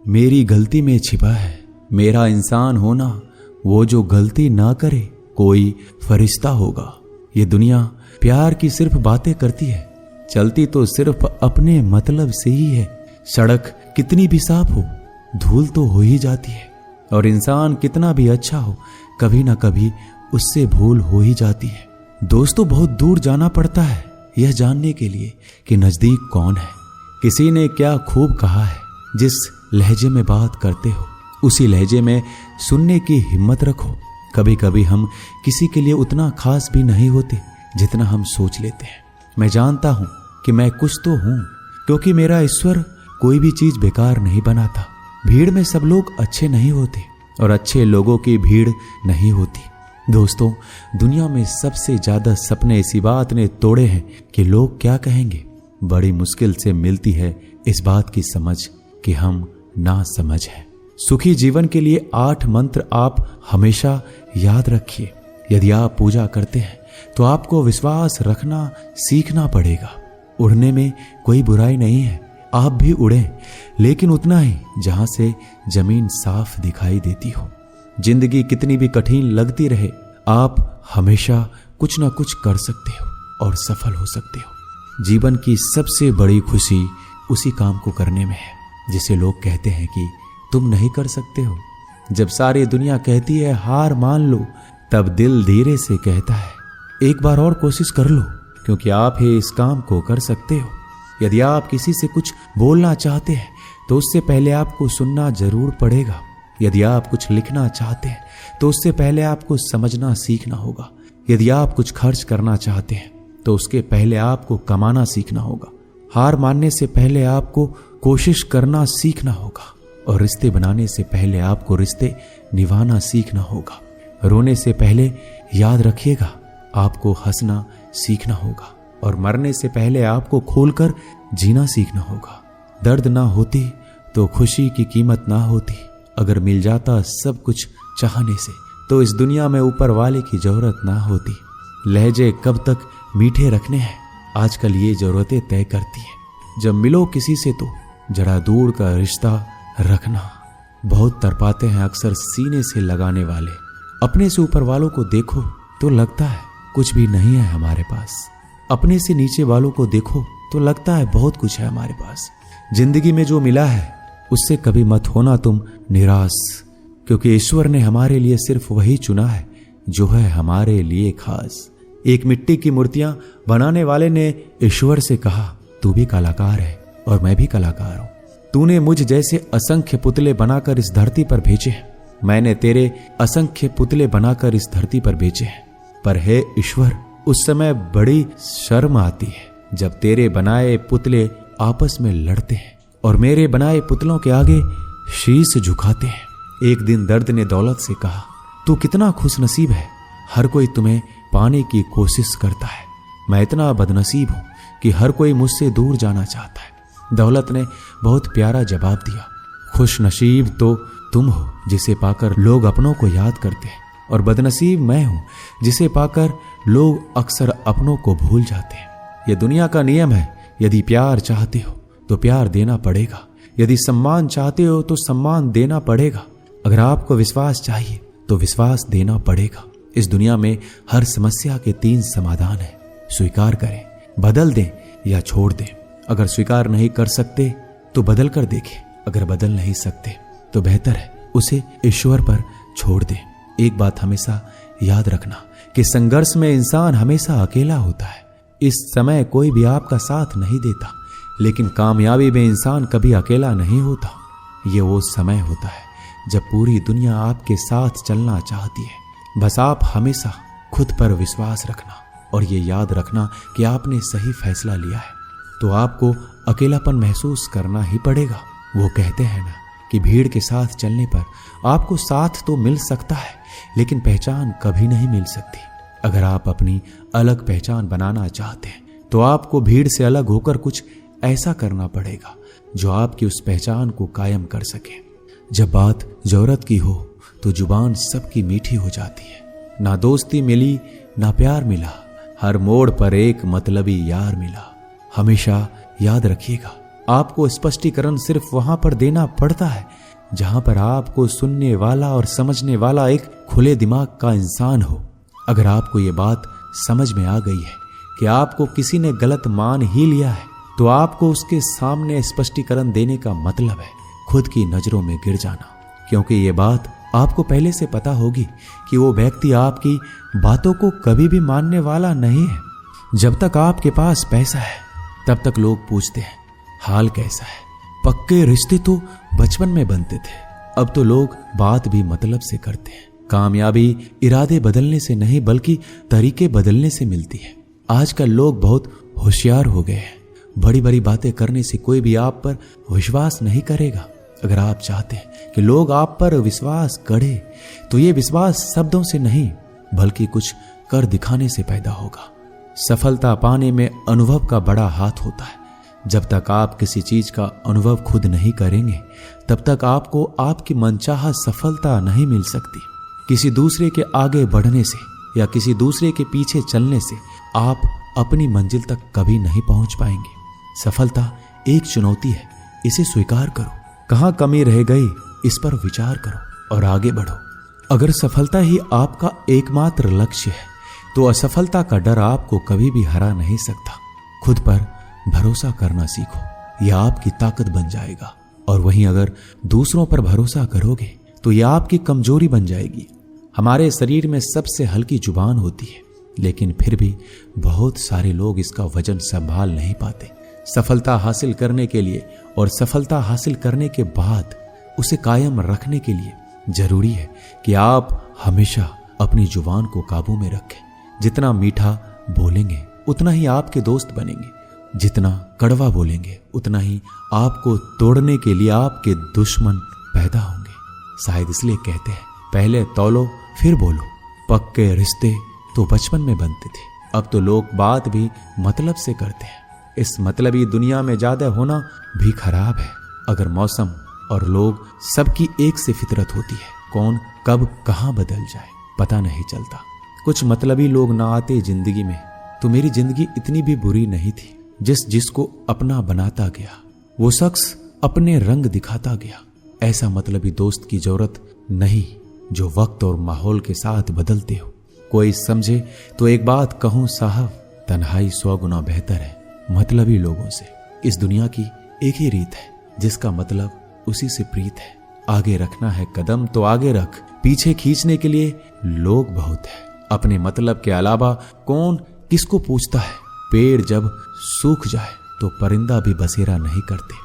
मेरी गलती में छिपा है मेरा इंसान होना। वो जो गलती ना करे कोई फरिश्ता होगा। ये दुनिया प्यार की सिर्फ बातें करती है, चलती तो सिर्फ अपने मतलब से ही है। सड़क कितनी भी साफ हो धूल तो हो ही जाती है, और इंसान कितना भी अच्छा हो कभी ना कभी उससे भूल हो ही जाती है। दोस्तों, बहुत दूर जाना पड़ता है यह जानने के लिए कि नजदीक कौन है। किसी ने क्या खूब कहा है, जिस लहजे में बात करते हो उसी लहजे में सुनने की हिम्मत रखो। कभी कभी हम किसी के लिए उतना खास भी नहीं होते जितना हम सोच लेते हैं। मैं जानता हूं कि मैं कुछ तो हूं, क्योंकि मेरा ईश्वर कोई भी चीज बेकार नहीं बनाता। भीड़ में सब लोग अच्छे नहीं होते और अच्छे लोगों की भीड़ नहीं होती। दोस्तों, दुनिया में सबसे ज्यादा सपने इसी बात ने तोड़े हैं कि लोग क्या कहेंगे। बड़ी मुश्किल से मिलती है इस बात की समझ कि हम ना समझ हैं। सुखी जीवन के लिए 8 मंत्र आप हमेशा याद रखिए। यदि आप पूजा करते हैं तो आपको विश्वास रखना सीखना पड़ेगा। उड़ने में कोई बुराई नहीं है, आप भी उड़ें, लेकिन उतना ही जहां से जमीन साफ दिखाई देती हो। जिंदगी कितनी भी कठिन लगती रहे, आप हमेशा कुछ ना कुछ कर सकते हो और सफल हो सकते हो। जीवन की सबसे बड़ी खुशी उसी काम को करने में है जिसे लोग कहते हैं कि तुम नहीं कर सकते हो। जब सारी दुनिया कहती है हार मान लो, तब दिल धीरे से कहता है एक बार और कोशिश कर लो, क्योंकि आप ही इस काम को कर सकते हो। यदि आप किसी से कुछ बोलना चाहते हैं तो उससे पहले आपको सुनना जरूर पड़ेगा। यदि आप कुछ लिखना चाहते हैं तो उससे पहले आपको समझना सीखना होगा। यदि आप कुछ खर्च करना चाहते हैं तो उसके पहले आपको कमाना सीखना होगा। हार मानने से पहले आपको कोशिश करना सीखना होगा, और रिश्ते बनाने से पहले आपको रिश्ते निभाना सीखना होगा। रोने से पहले याद रखिएगा आपको हंसना सीखना होगा, और मरने से पहले आपको खोलकर जीना सीखना होगा। दर्द ना होती तो खुशी की कीमत ना होती। अगर मिल जाता सब कुछ चाहने से तो इस दुनिया में ऊपर वाले की जरूरत ना होती। लहजे कब तक मीठे रखने हैं आजकल ये जरूरतें तय करती है। जब मिलो किसी से तो जरा दूर का रिश्ता रखना। बहुत तड़पाते हैं अक्सर सीने से लगाने वाले। अपने से ऊपर वालों को देखो तो लगता है कुछ भी नहीं है हमारे पास। अपने से नीचे वालों को देखो तो लगता है बहुत कुछ है हमारे पास। जिंदगी में जो मिला है उससे कभी मत होना तुम निराश, क्योंकि ईश्वर ने हमारे लिए सिर्फ वही चुना है जो है हमारे लिए खास। एक मिट्टी की मूर्तियां बनाने वाले ने ईश्वर से कहा तू भी कलाकार है और मैं भी कलाकार हूं। तूने मुझ जैसे असंख्य पुतले बनाकर इस धरती पर भेजे हैं, मैंने तेरे असंख्य पुतले बनाकर इस धरती पर भेजे हैं। पर हे ईश्वर, उस समय बड़ी शर्म आती है जब तेरे बनाए पुतले आपस में लड़ते हैं और मेरे बनाए पुतलों के आगे शीश झुकाते हैं। एक दिन दर्द ने दौलत से कहा तू कितना खुशनसीब है, हर कोई तुम्हें पाने की कोशिश करता है। मैं इतना बदनसीब हूं कि हर कोई मुझसे दूर जाना चाहता है। दौलत ने बहुत प्यारा जवाब दिया, खुश नसीब तो तुम हो जिसे पाकर लोग अपनों को याद करते हैं, और बदनसीब मैं हूं जिसे पाकर लोग अक्सर अपनों को भूल जाते हैं। यह दुनिया का नियम है, यदि प्यार चाहते हो तो प्यार देना पड़ेगा, यदि सम्मान चाहते हो तो सम्मान देना पड़ेगा। अगर आपको विश्वास चाहिए तो विश्वास देना पड़ेगा। इस दुनिया में हर समस्या के 3 समाधान है, स्वीकार करें, बदल दें या छोड़ दें। अगर स्वीकार नहीं कर सकते तो बदल कर देखें, अगर बदल नहीं सकते तो बेहतर है उसे ईश्वर पर छोड़ दें। एक बात हमेशा याद रखना कि संघर्ष में इंसान हमेशा अकेला होता है। इस समय कोई भी आपका साथ नहीं देता, लेकिन कामयाबी में इंसान कभी अकेला नहीं होता। ये वो समय होता है जब पूरी दुनिया आपके साथ चलना चाहती है। बस आप हमेशा खुद पर विश्वास रखना और ये याद रखना कि आपने सही फैसला लिया है, तो आपको अकेलापन महसूस करना ही पड़ेगा। वो कहते हैं ना कि भीड़ के साथ चलने पर आपको साथ तो मिल सकता है, लेकिन पहचान कभी नहीं मिल सकती। अगर आप अपनी अलग पहचान बनाना चाहते हैं तो आपको भीड़ से अलग होकर कुछ ऐसा करना पड़ेगा जो आपकी उस पहचान को कायम कर सके। जब बात जरूरत की हो तो जुबान सबकी मीठी हो जाती है। ना दोस्ती मिली ना प्यार मिला, हर मोड़ पर एक मतलबी यार मिला। हमेशा याद रखिएगा आपको स्पष्टीकरण सिर्फ वहां पर देना पड़ता है जहां पर आपको सुनने वाला और समझने वाला एक खुले दिमाग का इंसान हो। अगर आपको ये बात समझ में आ गई है कि आपको किसी ने गलत मान ही लिया है, तो आपको उसके सामने स्पष्टीकरण देने का मतलब है खुद की नजरों में गिर जाना, क्योंकि ये बात आपको पहले से पता होगी कि वो व्यक्ति आपकी बातों को कभी भी मानने वाला नहीं है। जब तक आपके पास पैसा है तब तक लोग पूछते हैं हाल कैसा है। पक्के रिश्ते तो बचपन में बनते थे, अब तो लोग बात भी मतलब से करते हैं। कामयाबी इरादे बदलने से नहीं बल्कि तरीके बदलने से मिलती है। आजकल लोग बहुत होशियार हो गए हैं। बड़ी बड़ी बातें करने से कोई भी आप पर विश्वास नहीं करेगा। अगर आप चाहते हैं कि लोग आप पर विश्वास करें तो ये विश्वास शब्दों से नहीं बल्कि कुछ कर दिखाने से पैदा होगा। सफलता पाने में अनुभव का बड़ा हाथ होता है। जब तक आप किसी चीज का अनुभव खुद नहीं करेंगे तब तक आपको आपकी मनचाहा सफलता नहीं मिल सकती। किसी दूसरे के आगे बढ़ने से या किसी दूसरे के पीछे चलने से आप अपनी मंजिल तक कभी नहीं पहुंच पाएंगे। सफलता एक चुनौती है, इसे स्वीकार करो। कहां कमी रह गई इस पर विचार करो और आगे बढ़ो। अगर सफलता ही आपका एकमात्र लक्ष्य है तो असफलता का डर आपको कभी भी हरा नहीं सकता। खुद पर भरोसा करना सीखो, यह आपकी ताकत बन जाएगा। और वहीं अगर दूसरों पर भरोसा करोगे तो यह आपकी कमजोरी बन जाएगी। हमारे शरीर में सबसे हल्की जुबान होती है, लेकिन फिर भी बहुत सारे लोग इसका वजन संभाल नहीं पाते। सफलता हासिल करने के लिए और सफलता हासिल करने के बाद उसे कायम रखने के लिए जरूरी है कि आप हमेशा अपनी जुबान को काबू में रखें। जितना मीठा बोलेंगे उतना ही आपके दोस्त बनेंगे, जितना कड़वा बोलेंगे उतना ही आपको तोड़ने के लिए आपके दुश्मन पैदा होंगे। शायद इसलिए कहते हैं पहले तौलो फिर बोलो। पक्के रिश्ते तो बचपन में बनते थे, अब तो लोग बात भी मतलब से करते हैं। इस मतलबी दुनिया में ज्यादा होना भी खराब है। अगर मौसम और लोग सबकी एक से फितरत होती है, कौन कब कहां बदल जाए पता नहीं चलता। कुछ मतलबी लोग ना आते जिंदगी में तो मेरी जिंदगी इतनी भी बुरी नहीं थी। जिसको अपना बनाता गया वो शख्स अपने रंग दिखाता गया। ऐसा मतलबी दोस्त की जरूरत नहीं जो वक्त और माहौल के साथ बदलते हो। कोई समझे तो एक बात कहूं साहब, तन्हाई 100 गुना बेहतर है मतलबी लोगों से। इस दुनिया की एक ही रीत है, जिसका मतलब उसी से प्रीत है। आगे रखना है कदम तो आगे रख, पीछे खींचने के लिए लोग बहुत है। अपने मतलब के अलावा कौन किसको पूछता है। पेड़ जब सूख जाए तो परिंदा भी बसेरा नहीं करते।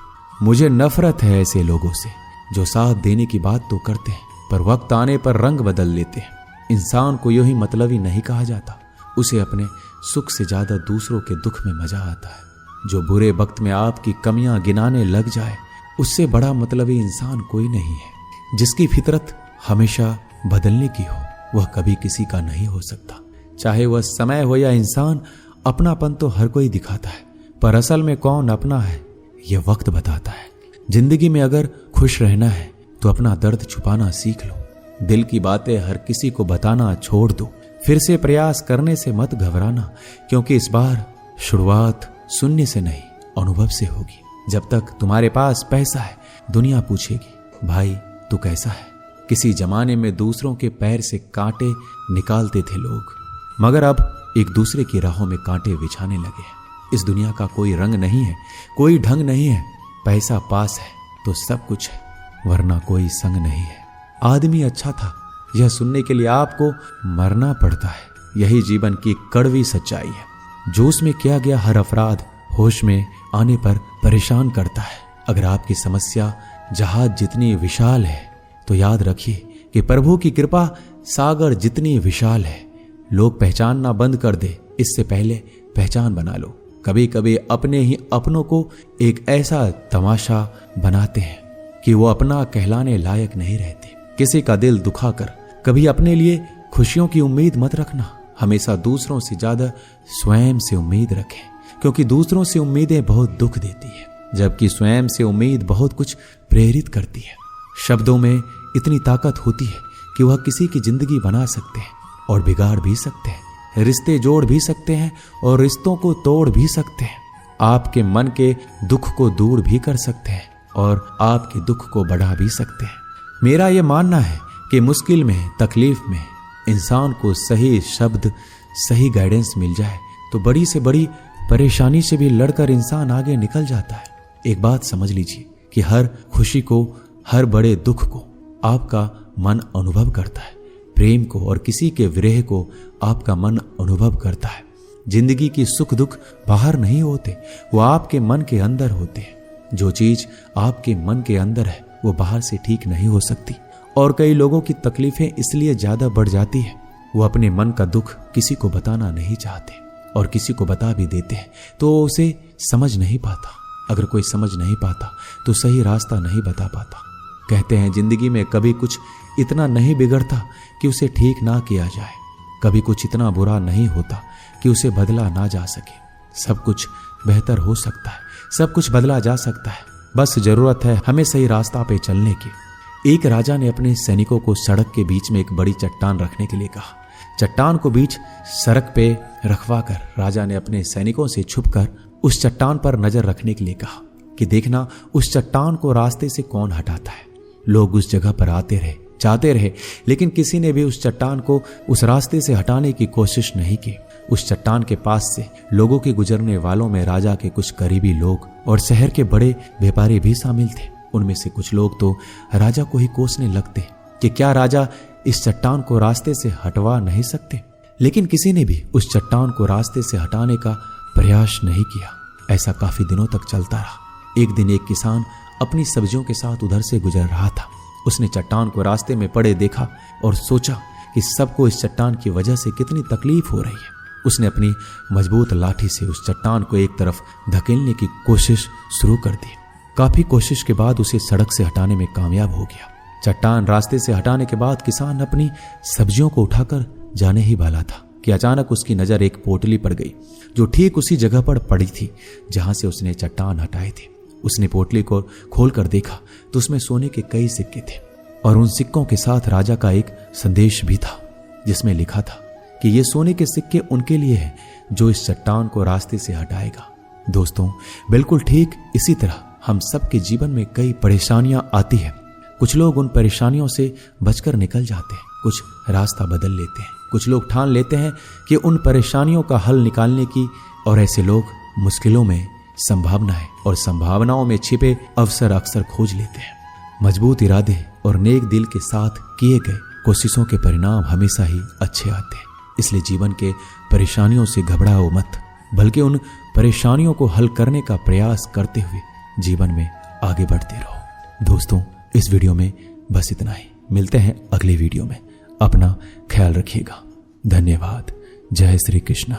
मुझे नफरत है ऐसे लोगों से जो साथ देने की बात तो करते हैं पर वक्त आने पर रंग बदल लेते हैं। इंसान को यूं ही मतलबी नहीं कहा जाता, उसे अपने सुख से ज्यादा दूसरों के दुख में मजा आता है। जो बुरे वक्त में आपकी कमियां गिनाने लग जाए उससे बड़ा मतलबी इंसान कोई नहीं है। जिसकी फितरत हमेशा बदलने की हो वह कभी किसी का नहीं हो सकता। चाहे वह समय हो या इंसान, अपनापन तो हर कोई दिखाता है पर असल में कौन अपना है यह वक्त बताता है। जिंदगी में अगर खुश रहना है तो अपना दर्द छुपाना सीख लो। दिल की बातें हर किसी को बताना छोड़ दो। फिर से प्रयास करने से मत घबराना, क्योंकि इस बार शुरुआत सुनने से नहीं अनुभव से होगी। जब तक तुम्हारे पास पैसा है दुनिया पूछेगी भाई तू कैसा है। किसी जमाने में दूसरों के पैर से कांटे निकालते थे लोग, मगर अब एक दूसरे की राहों में कांटे बिछाने लगे हैं। इस दुनिया का कोई रंग नहीं है, कोई ढंग नहीं है। पैसा पास है तो सब कुछ है, वरना कोई संग नहीं है। आदमी अच्छा था यह सुनने के लिए आपको मरना पड़ता है। यही जीवन की कड़वी सच्चाई है। जोश में किया गया हर अपराध होश में आने पर परेशान करता है। अगर आपकी समस्या जहाज जितनी विशाल है तो याद रखिए कि प्रभु की कृपा सागर जितनी विशाल है। लोग पहचानना बंद कर दे इससे पहले पहचान बना लो। कभी कभी अपने ही अपनों को एक ऐसा तमाशा बनाते हैं कि वो अपना कहलाने लायक नहीं रहते। किसी का दिल दुखाकर कभी अपने लिए खुशियों की उम्मीद मत रखना। हमेशा दूसरों से ज्यादा स्वयं से उम्मीद रखें, क्योंकि दूसरों से उम्मीदें बहुत दुख देती है, जबकि स्वयं से उम्मीद बहुत कुछ प्रेरित करती है। शब्दों में इतनी ताकत होती है कि वह किसी की जिंदगी बना सकते हैं और बिगाड़ भी सकते हैं। रिश्ते जोड़ भी सकते हैं और रिश्तों को तोड़ भी सकते हैं। आपके मन के दुख को दूर भी कर सकते हैं और आपके दुख को बढ़ा भी सकते हैं। मेरा यह मानना है कि मुश्किल में, तकलीफ में इंसान को सही शब्द, सही गाइडेंस मिल जाए तो बड़ी से बड़ी परेशानी से भी लड़कर इंसान आगे निकल जाता है। एक बात समझ लीजिए कि हर खुशी को, हर बड़े दुख को आपका मन अनुभव करता है। प्रेम को और किसी के विरह को आपका मन अनुभव करता है। जिंदगी की सुख दुख बाहर नहीं होते, वो आपके मन के अंदर होते हैं। जो चीज आपके मन के अंदर है वो बाहर से ठीक नहीं हो सकती। और कई लोगों की तकलीफें इसलिए ज्यादा बढ़ जाती है, वो अपने मन का दुख किसी को बताना नहीं चाहते और किसी को बता भी देते हैं तो उसे समझ नहीं पाता। अगर कोई समझ नहीं पाता तो सही रास्ता नहीं बता पाता। कहते हैं जिंदगी में कभी कुछ इतना नहीं बिगड़ता कि उसे ठीक ना किया जाए, कभी कुछ इतना बुरा नहीं होता कि उसे बदला ना जा सके। सब कुछ बेहतर हो सकता है, सब कुछ बदला जा सकता है, बस जरूरत है हमें सही रास्ता पे चलने की। एक राजा ने अपने सैनिकों को सड़क के बीच में एक बड़ी चट्टान रखने के लिए कहा। चट्टान को बीच सड़क पे रखवाकर राजा ने अपने सैनिकों से छुपकर उस चट्टान पर नजर रखने के लिए कहा कि देखना उस चट्टान को रास्ते से कौन हटाता है। लोग उस जगह पर आते रहे, जाते रहे, लेकिन किसी ने भी उस चट्टान को उस रास्ते से हटाने की कोशिश नहीं की। उस चट्टान के पास से लोगों के गुजरने वालों में राजा के कुछ करीबी लोग और शहर के बड़े व्यापारी भी शामिल थे। उनमें से कुछ लोग तो राजा को ही कोसने लगते कि क्या राजा इस चट्टान को रास्ते से हटवा नहीं सकते, लेकिन किसी ने भी उस चट्टान को रास्ते से हटाने का प्रयास नहीं किया। ऐसा काफी दिनों तक चलता रहा। एक दिन एक किसान अपनी सब्जियों के साथ उधर से गुजर रहा था। उसने चट्टान को रास्ते में पड़े देखा और सोचा कि सबको इस चट्टान की वजह से कितनी तकलीफ हो रही है। उसने अपनी मजबूत लाठी से उस चट्टान को एक तरफ धकेलने की कोशिश शुरू कर दी। काफी कोशिश के बाद उसे सड़क से हटाने में कामयाब हो गया। चट्टान रास्ते से हटाने के बाद किसान अपनी सब्जियों को उठाकर जाने ही वाला था कि अचानक उसकी नजर एक पोटली पर गई जो ठीक उसी जगह पर पड़ी थी जहां से उसने चट्टान हटाए थे। उसने पोटली को खोलकर देखा तो उसमें सोने के कई सिक्के थे और उन सिक्कों के साथ राजा का एक संदेश भी था जिसमें लिखा था कि ये सोने के सिक्के उनके लिए हैं जो इस चट्टान को रास्ते से हटाएगा। दोस्तों, बिल्कुल ठीक इसी तरह हम सबके जीवन में कई परेशानियां आती हैं। कुछ लोग उन परेशानियों से बचकर निकल जाते हैं, कुछ रास्ता बदल लेते हैं, कुछ लोग ठान लेते हैं कि उन परेशानियों का हल निकालने की, और ऐसे लोग मुश्किलों में संभावनाएं और संभावनाओं में छिपे अवसर अक्सर खोज लेते हैं। मजबूत इरादे और नेक दिल के साथ किए गए कोशिशों के परिणाम हमेशा ही अच्छे आते हैं। इसलिए जीवन के परेशानियों से घबराओ मत, बल्कि उन परेशानियों को हल करने का प्रयास करते हुए जीवन में आगे बढ़ते रहो। दोस्तों, इस वीडियो में बस इतना ही। मिलते हैं अगले वीडियो में। अपना ख्याल रखिएगा। धन्यवाद। जय श्री कृष्ण।